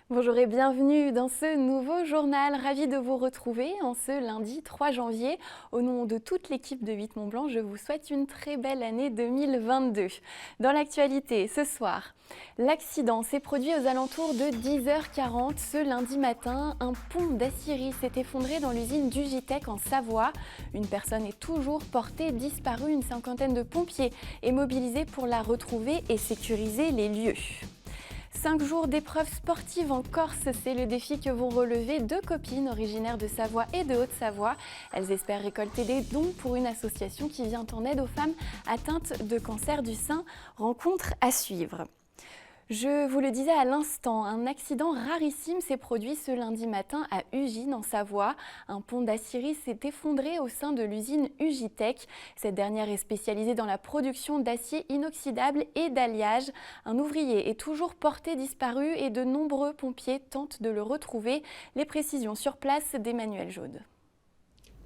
Bonjour et bienvenue dans ce nouveau journal. Ravi de vous retrouver en ce lundi 3 janvier. Au nom de toute l'équipe de 8 Mont-Blanc, je vous souhaite une très belle année 2022. Dans l'actualité, ce soir, l'accident s'est produit aux alentours de 10h40 ce lundi matin. Un pont d'aciérie s'est effondré dans l'usine d'Ugitech en Savoie. Une personne est toujours portée disparue. Une cinquantaine de pompiers est mobilisée pour la retrouver et sécuriser les lieux. 5 jours d'épreuves sportives en Corse, c'est le défi que vont relever deux copines originaires de Savoie et de Haute-Savoie. Elles espèrent récolter des dons pour une association qui vient en aide aux femmes atteintes de cancer du sein. Rencontre à suivre. Je vous le disais à l'instant, un accident rarissime s'est produit ce lundi matin à Ugine en Savoie. Un pont d'aciérie s'est effondré au sein de l'usine Ugitech. Cette dernière est spécialisée dans la production d'acier inoxydable et d'alliage. Un ouvrier est toujours porté disparu et de nombreux pompiers tentent de le retrouver. Les précisions sur place d'Emmanuel Jaude.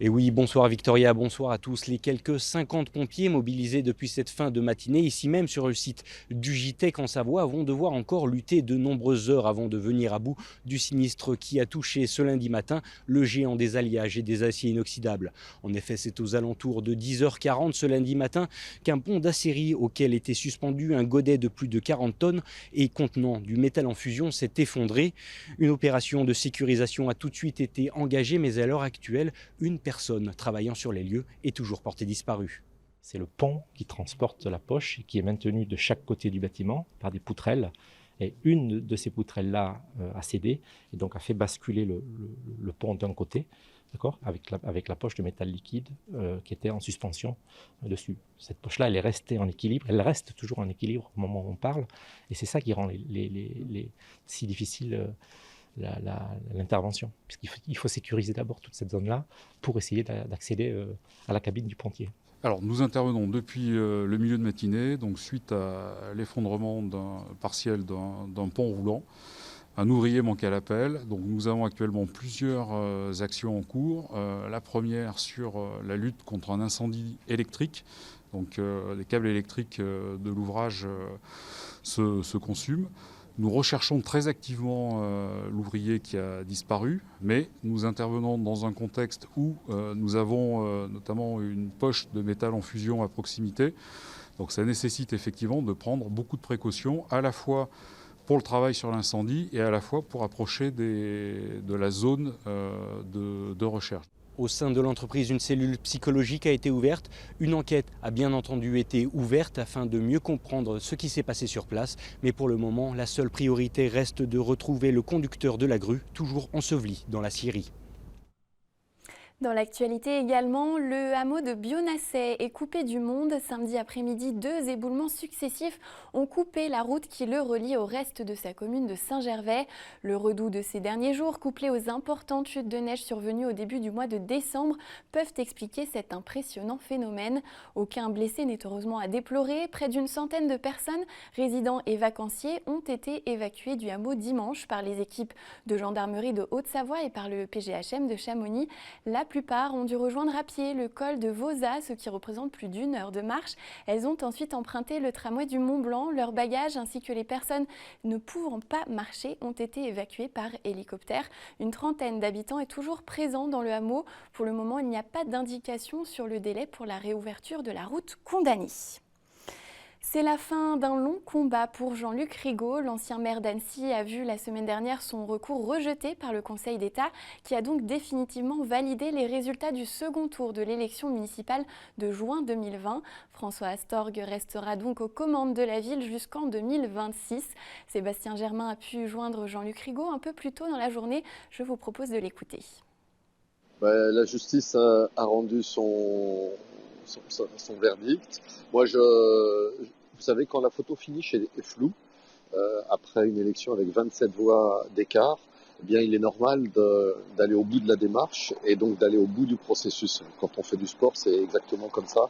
Et oui, bonsoir Victoria, bonsoir à tous. Les quelques 50 pompiers mobilisés depuis cette fin de matinée, ici même sur le site d'Ugitech en Savoie, vont devoir encore lutter de nombreuses heures avant de venir à bout du sinistre qui a touché ce lundi matin le géant des alliages et des aciers inoxydables. En effet, c'est aux alentours de 10h40 ce lundi matin qu'un pont d'aciérie auquel était suspendu un godet de plus de 40 tonnes et contenant du métal en fusion s'est effondré. Une opération de sécurisation a tout de suite été engagée, mais à l'heure actuelle, une personne travaillant sur les lieux est toujours portée disparue. C'est le pont qui transporte la poche et qui est maintenu de chaque côté du bâtiment par des poutrelles. Et une de ces poutrelles-là a cédé et donc a fait basculer le pont d'un côté, d'accord, avec la poche de métal liquide qui était en suspension dessus. Cette poche-là, elle est restée en équilibre, elle reste toujours en équilibre au moment où on parle. Et c'est ça qui rend si difficile l'intervention, puisqu'il faut sécuriser d'abord toute cette zone-là pour essayer d'accéder à la cabine du pontier. Alors nous intervenons depuis le milieu de matinée, donc suite à l'effondrement partiel d'un pont roulant. Un ouvrier manquait à l'appel, donc nous avons actuellement plusieurs actions en cours. La première sur la lutte contre un incendie électrique. Donc les câbles électriques de l'ouvrage se consument. Nous recherchons très activement l'ouvrier qui a disparu, mais nous intervenons dans un contexte où nous avons notamment une poche de métal en fusion à proximité. Donc ça nécessite effectivement de prendre beaucoup de précautions, à la fois pour le travail sur l'incendie et à la fois pour approcher de la zone de recherche. Au sein de l'entreprise, une cellule psychologique a été ouverte. Une enquête a bien entendu été ouverte afin de mieux comprendre ce qui s'est passé sur place. Mais pour le moment, la seule priorité reste de retrouver le conducteur de la grue, toujours enseveli dans la scierie. Dans l'actualité également, le hameau de Bionasset est coupé du monde. Samedi après-midi, deux éboulements successifs ont coupé la route qui le relie au reste de sa commune de Saint-Gervais. Le redout de ces derniers jours, couplé aux importantes chutes de neige survenues au début du mois de décembre, peuvent expliquer cet impressionnant phénomène. Aucun blessé n'est heureusement à déplorer. Près d'une centaine de personnes, résidents et vacanciers, ont été évacués du hameau dimanche par les équipes de gendarmerie de Haute-Savoie et par le PGHM de Chamonix. La plupart ont dû rejoindre à pied le col de Vauzat, ce qui représente plus d'une heure de marche. Elles ont ensuite emprunté le tramway du Mont-Blanc. Leurs bagages ainsi que les personnes ne pouvant pas marcher ont été évacués par hélicoptère. Une trentaine d'habitants est toujours présent dans le hameau. Pour le moment, il n'y a pas d'indication sur le délai pour la réouverture de la route Condani. C'est la fin d'un long combat pour Jean-Luc Rigaud. L'ancien maire d'Annecy a vu la semaine dernière son recours rejeté par le Conseil d'État qui a donc définitivement validé les résultats du second tour de l'élection municipale de juin 2020. François Astorg restera donc aux commandes de la ville jusqu'en 2026. Sébastien Germain a pu joindre Jean-Luc Rigaud un peu plus tôt dans la journée. Je vous propose de l'écouter. La justice a rendu son verdict. Moi, vous savez, quand la photo finish est floue, après une élection avec 27 voix d'écart, eh bien, il est normal d'aller au bout de la démarche et donc d'aller au bout du processus. Quand on fait du sport, c'est exactement comme ça,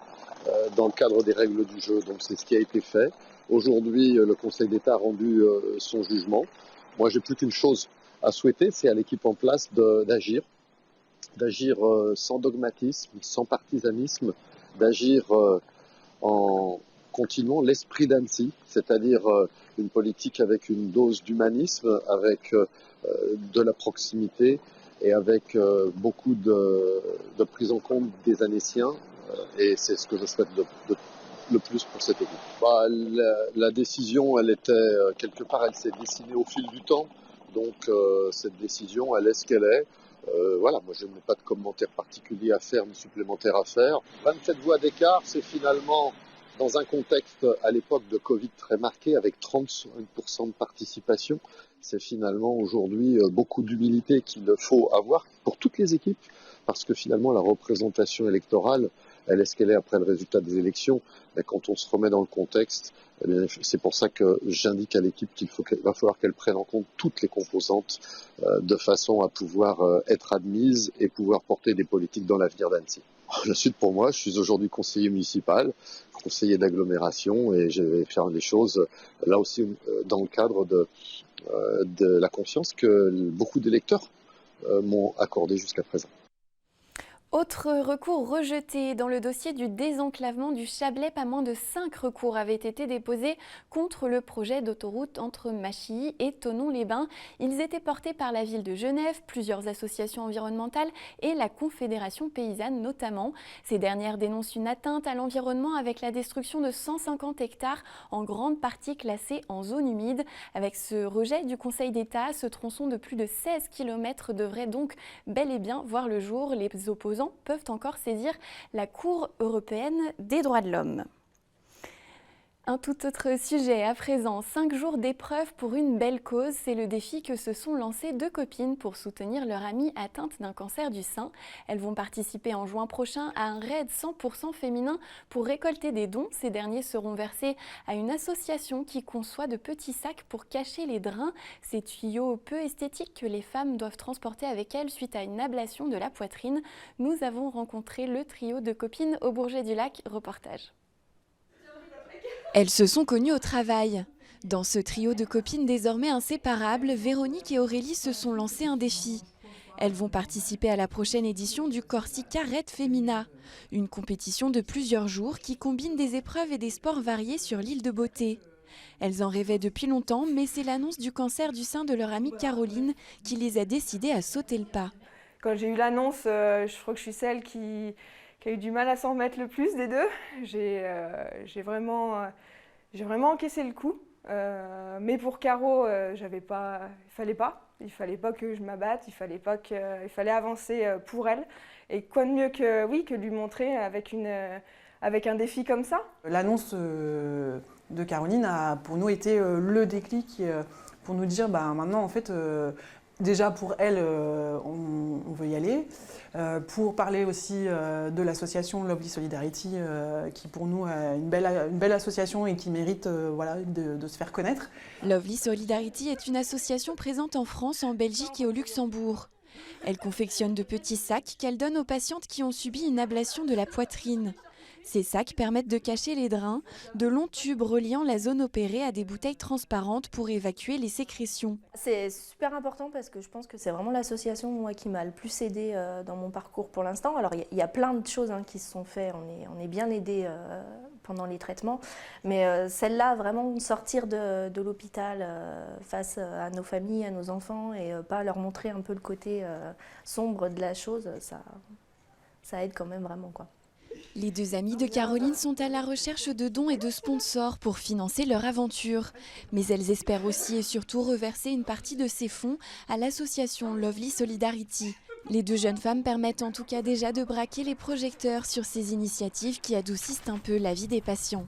dans le cadre des règles du jeu. Donc, c'est ce qui a été fait. Aujourd'hui, le Conseil d'État a rendu son jugement. Moi, j'ai plus qu'une chose à souhaiter, c'est à l'équipe en place d'agir sans dogmatisme, sans partisanisme, d'agir en continuons l'esprit d'Annecy, c'est-à-dire une politique avec une dose d'humanisme, avec de la proximité et avec beaucoup de prise en compte des Annéciens. Et c'est ce que je souhaite le plus pour cette équipe. La décision, elle était quelque part, elle s'est dessinée au fil du temps. Donc cette décision, elle est ce qu'elle est. Voilà, moi je n'ai pas de commentaire particulier à faire, ni supplémentaire à faire. 27 voix d'écart, c'est finalement dans un contexte à l'époque de Covid très marqué, avec 35% de participation. C'est finalement aujourd'hui beaucoup d'humilité qu'il faut avoir pour toutes les équipes, parce que finalement la représentation électorale, elle est ce qu'elle est après le résultat des élections. Mais quand on se remet dans le contexte, c'est pour ça que j'indique à l'équipe qu'il va falloir qu'elle prenne en compte toutes les composantes de façon à pouvoir être admise et pouvoir porter des politiques dans l'avenir d'Annecy. La suite pour moi, je suis aujourd'hui conseiller municipal, conseiller d'agglomération et je vais faire des choses là aussi dans le cadre de la confiance que beaucoup d'électeurs m'ont accordée jusqu'à présent. Autre recours rejeté dans le dossier du désenclavement du Chablais, pas moins de 5 recours avaient été déposés contre le projet d'autoroute entre Machilly et Thonon-les-Bains. Ils étaient portés par la ville de Genève, plusieurs associations environnementales et la Confédération paysanne notamment. Ces dernières dénoncent une atteinte à l'environnement avec la destruction de 150 hectares, en grande partie classés en zone humide. Avec ce rejet du Conseil d'État, ce tronçon de plus de 16 km devrait donc bel et bien voir le jour. Les opposants peuvent encore saisir la Cour européenne des droits de l'homme. Un tout autre sujet à présent, 5 jours d'épreuve pour une belle cause, c'est le défi que se sont lancées 2 copines pour soutenir leur amie atteinte d'un cancer du sein. Elles vont participer en juin prochain à un raid 100% féminin pour récolter des dons. Ces derniers seront versés à une association qui conçoit de petits sacs pour cacher les drains, ces tuyaux peu esthétiques que les femmes doivent transporter avec elles suite à une ablation de la poitrine. Nous avons rencontré le trio de copines au Bourget du Lac, reportage. Elles se sont connues au travail. Dans ce trio de copines désormais inséparables, Véronique et Aurélie se sont lancées un défi. Elles vont participer à la prochaine édition du Corsica Raid Femina, une compétition de plusieurs jours qui combine des épreuves et des sports variés sur l'île de Beauté. Elles en rêvaient depuis longtemps, mais c'est l'annonce du cancer du sein de leur amie Caroline qui les a décidées à sauter le pas. Quand j'ai eu l'annonce, je crois que je suis celle qui a eu du mal à s'en remettre le plus des deux. J'ai vraiment encaissé le coup. Mais pour Caro, il fallait pas que je m'abatte, il fallait avancer pour elle. Et quoi de mieux que lui montrer avec un défi comme ça. L'annonce de Caroline a pour nous été le déclic pour nous dire maintenant en fait déjà pour elle on veut y aller. Pour parler aussi de l'association Lovely Solidarity qui pour nous est une belle association et qui mérite de se faire connaître. Lovely Solidarity est une association présente en France, en Belgique et au Luxembourg. Elle confectionne de petits sacs qu'elle donne aux patientes qui ont subi une ablation de la poitrine. Ces sacs permettent de cacher les drains, de longs tubes reliant la zone opérée à des bouteilles transparentes pour évacuer les sécrétions. C'est super important parce que je pense que c'est vraiment l'association qui m'a le plus aidée dans mon parcours pour l'instant. Alors il y a plein de choses qui se sont faites, on est bien aidés pendant les traitements, mais celle-là, vraiment sortir de l'hôpital face à nos familles, à nos enfants et pas leur montrer un peu le côté sombre de la chose, ça aide quand même vraiment quoi. Les 2 amies de Caroline sont à la recherche de dons et de sponsors pour financer leur aventure. Mais elles espèrent aussi et surtout reverser une partie de ces fonds à l'association Lovely Solidarity. Les 2 jeunes femmes permettent en tout cas déjà de braquer les projecteurs sur ces initiatives qui adoucissent un peu la vie des patients.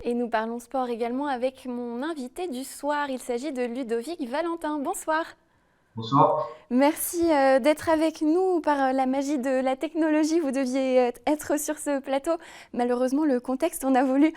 Et nous parlons sport également avec mon invité du soir. Il s'agit de Ludovic Valentin. Bonsoir. Bonsoir. Merci d'être avec nous. Par la magie de la technologie, vous deviez être sur ce plateau. Malheureusement, le contexte en a voulu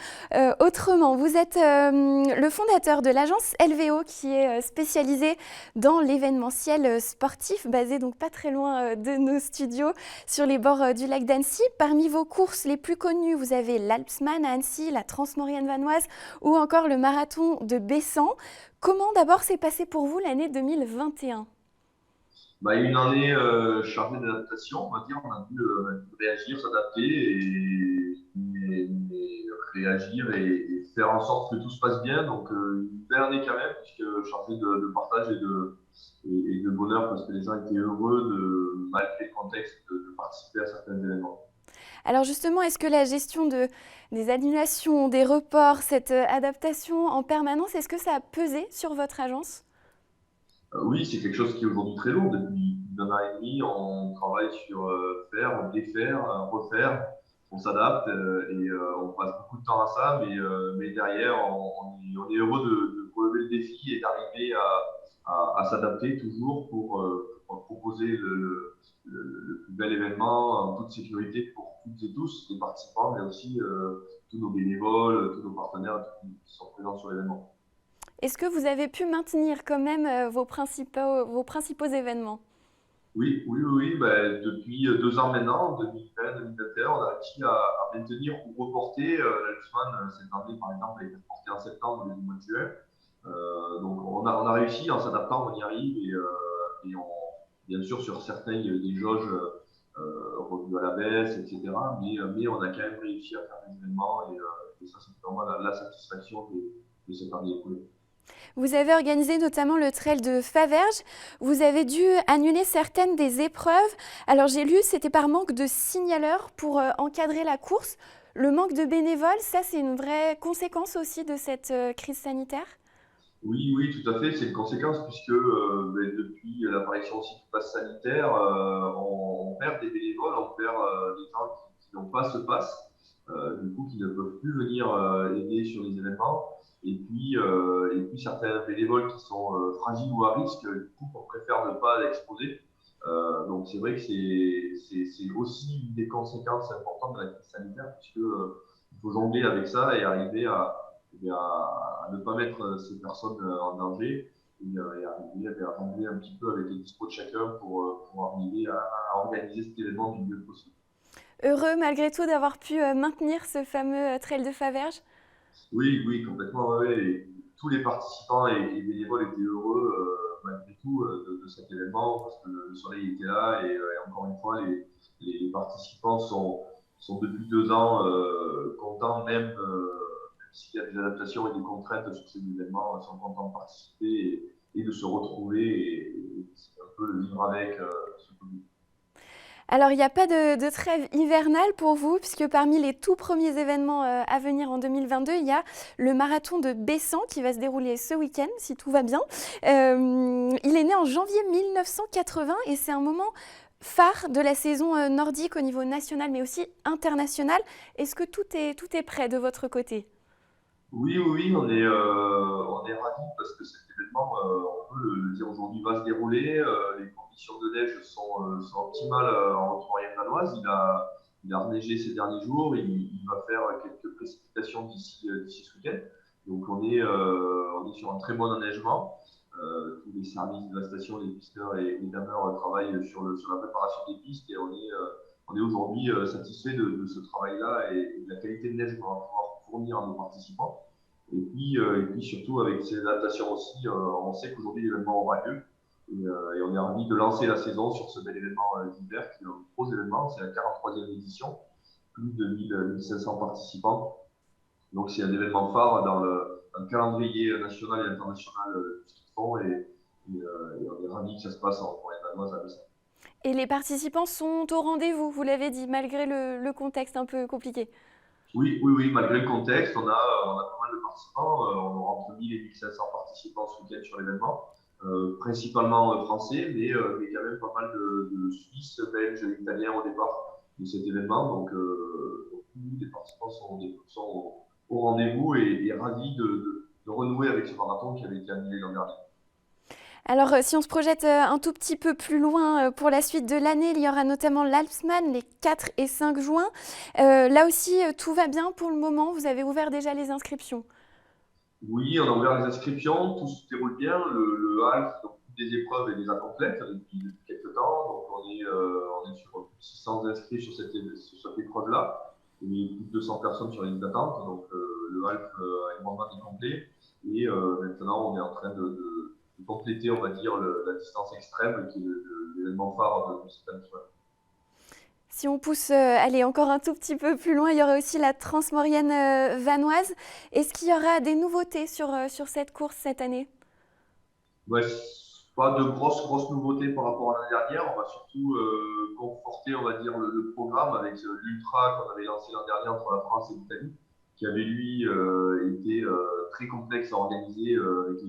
autrement. Vous êtes le fondateur de l'agence LVO qui est spécialisée dans l'événementiel sportif, basée donc pas très loin de nos studios sur les bords du lac d'Annecy. Parmi vos courses les plus connues, vous avez l'Alpsman à Annecy, la Transmaurienne vanoise ou encore le marathon de Bessan. Comment d'abord s'est passé pour vous l'année 2021 ? Bah, une année chargée d'adaptation, on va dire. On a dû réagir, s'adapter et réagir et faire en sorte que tout se passe bien. Donc, une belle année quand même, puisque chargée de partage et de bonheur, parce que les gens étaient heureux, malgré le contexte, de participer à certains événements. Alors justement, est-ce que la gestion des annulations, des reports, cette adaptation en permanence, est-ce que ça a pesé sur votre agence? Oui, c'est quelque chose qui est aujourd'hui très lourd. Depuis plus d'un an et demi, on travaille sur faire, défaire, refaire. On s'adapte on passe beaucoup de temps à ça, mais derrière, on est heureux de relever le défi et d'arriver à s'adapter toujours pour proposer le plus bel événement en toute sécurité pour toutes et tous, les participants, mais aussi tous nos bénévoles, tous nos partenaires qui sont présents sur l'événement. Est-ce que vous avez pu maintenir quand même vos principaux événements? Oui, oui, oui, oui. Ben, depuis 2 ans maintenant, en 2020-2021, on a réussi à maintenir ou reporter. L'Alpsman, cette année, par exemple, a été reporté en septembre, le mois de juin. Donc, on a réussi en s'adaptant, on y arrive. Bien sûr, sur certains, il y a eu des jauges revues à la baisse, etc. Mais on a quand même réussi à faire des événements et ça, c'est vraiment la satisfaction de cette année écoulée. Vous avez organisé notamment le trail de Faverges. Vous avez dû annuler certaines des épreuves. Alors j'ai lu, c'était par manque de signaleurs pour encadrer la course. Le manque de bénévoles, ça c'est une vraie conséquence aussi de cette crise sanitaire? Oui, oui, tout à fait. C'est une conséquence puisque depuis l'apparition aussi du pass sanitaire, on perd des bénévoles, on perd des gens qui n'ont pas ce pass, du coup qui ne peuvent plus venir aider sur les événements. Et puis certains bénévoles qui sont fragiles ou à risque, du coup on préfère ne pas l'exposer. Donc c'est vrai que c'est aussi une des conséquences importantes de la crise sanitaire puisque il faut jongler avec ça et arriver à ne pas mettre ces personnes en danger et arriver à jongler un petit peu avec les dispos de chacun pour arriver à organiser cet événement du mieux possible. Heureux malgré tout d'avoir pu maintenir ce fameux trail de Faverges? Oui, oui, complètement. Ouais, ouais. Et tous les participants et bénévoles étaient heureux malgré tout de cet événement parce que le soleil était là et encore une fois, les participants sont depuis 2 ans contents, même s'il y a des adaptations et des contraintes sur ces événements, ils sont contents de participer et de se retrouver et c'est un peu le vivre avec ce Covid. Alors, il n'y a pas de trêve hivernale pour vous, puisque parmi les tout premiers événements à venir en 2022, il y a le marathon de Bessan qui va se dérouler ce week-end, si tout va bien. Il est né en janvier 1980 et c'est un moment phare de la saison nordique au niveau national, mais aussi international. Est-ce que tout est prêt de votre côté? Oui, oui, oui, on est ravis parce que cet événement, on peut le dire aujourd'hui, va se dérouler. Les conditions de neige sont optimales en Haute-Maurienne danoise. Il a reneigé ces derniers jours. Il va faire quelques précipitations d'ici ce week-end. Donc on est sur un très bon enneigement. Tous les services de la station, les pisteurs et les dameurs travaillent sur la préparation des pistes et on est aujourd'hui satisfait de ce travail-là et de la qualité de neige qu'on va pouvoir fournir à nos participants. Et puis surtout avec ces adaptations aussi, on sait qu'aujourd'hui l'événement aura lieu et on est ravis de lancer la saison sur ce bel événement d'hiver qui est un gros événement, c'est la 43e édition, plus de 1500 participants. Donc c'est un événement phare dans le calendrier national et international de ce qu'ils font et on est ravis que ça se passe en forêt danoise à Bessin. Et les participants sont au rendez-vous, vous l'avez dit, malgré le contexte un peu compliqué. Oui, oui, oui, malgré le contexte, on a pas mal de participants. On aura entre 1000 et 1500 participants ce week-end sur l'événement, principalement français, mais quand même pas mal de Suisses, Belges, Italiens au départ de cet événement. Donc, tous les participants sont au rendez-vous et ravis de renouer avec ce marathon qui avait été annulé l'an dernier. Alors, si on se projette un tout petit peu plus loin pour la suite de l'année, il y aura notamment l'Alpsman les 4 et 5 juin. Là aussi, tout va bien pour le moment. Vous avez ouvert déjà les inscriptions? Oui, on a ouvert les inscriptions, tout se déroule bien. Le HALF, donc toutes les épreuves, est déjà complète depuis quelques temps. Donc on est sur plus de 600 inscrits sur cette épreuve-là. Et plus de 200 personnes sur la liste d'attente. Donc le HALF est vraiment complet. Et maintenant, on est en train de compléter, on va dire, la distance extrême qui est l'événement phare de cette année. Si on pousse allez, encore un tout petit peu plus loin, il y aura aussi la Transmaurienne vanoise. Est-ce qu'il y aura des nouveautés sur cette course cette année? Ouais, pas de grosses nouveautés par rapport à l'année dernière. On va surtout conforter, on va dire, le programme avec l'Ultra qu'on avait lancé l'année dernière entre la France et l'Italie, qui avait lui été très complexe à organiser avec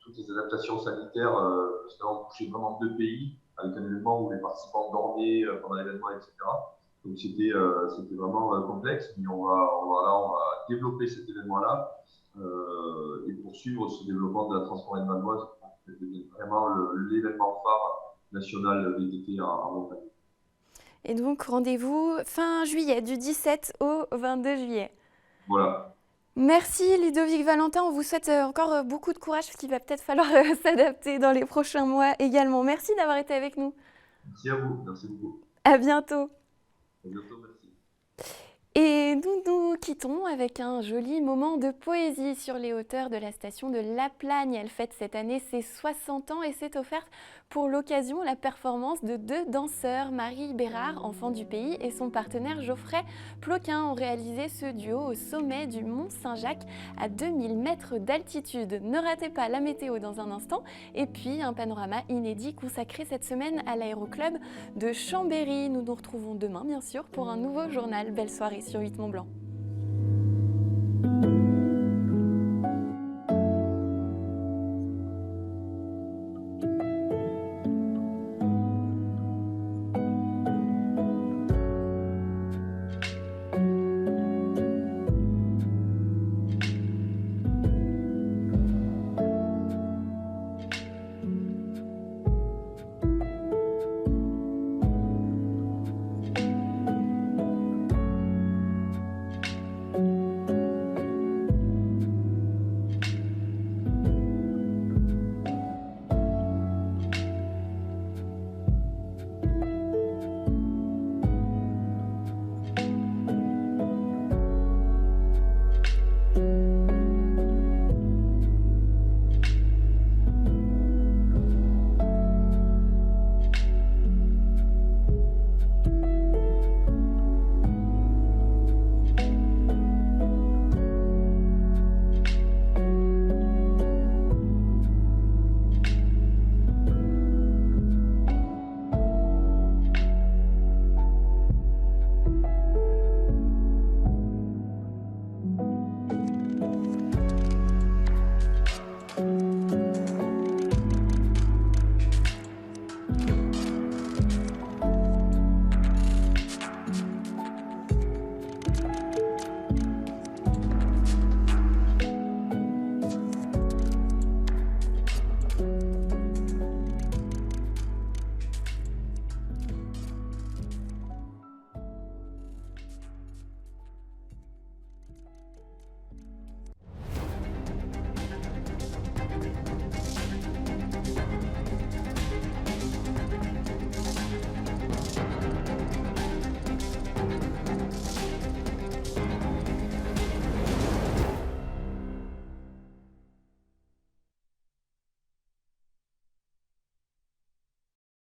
toutes les adaptations sanitaires, parce qu'on touchait vraiment 2 pays, avec un événement où les participants dormaient pendant l'événement, etc. Donc c'était vraiment complexe, mais on va développer cet événement-là et poursuivre ce développement de la Transmaurienne vanoise qui devient vraiment l'événement phare national VTT en montagne. Et donc rendez-vous fin juillet, du 17 au 22 juillet. Voilà. Merci Ludovic Valentin, on vous souhaite encore beaucoup de courage parce qu'il va peut-être falloir s'adapter dans les prochains mois également. Merci d'avoir été avec nous. Merci à vous, merci beaucoup. À bientôt. À bientôt, merci. Et nous quittons avec un joli moment de poésie sur les hauteurs de la station de La Plagne. Elle fête cette année ses 60 ans et s'est offerte pour l'occasion la performance de 2 danseurs. Marie Bérard, enfant du pays, et son partenaire Geoffrey Ploquin ont réalisé ce duo au sommet du Mont Saint-Jacques à 2000 mètres d'altitude. Ne ratez pas la météo dans un instant et puis un panorama inédit consacré cette semaine à l'aéroclub de Chambéry. Nous nous retrouvons demain bien sûr pour un nouveau journal. Belle soirée sur 8 Mont Blanc.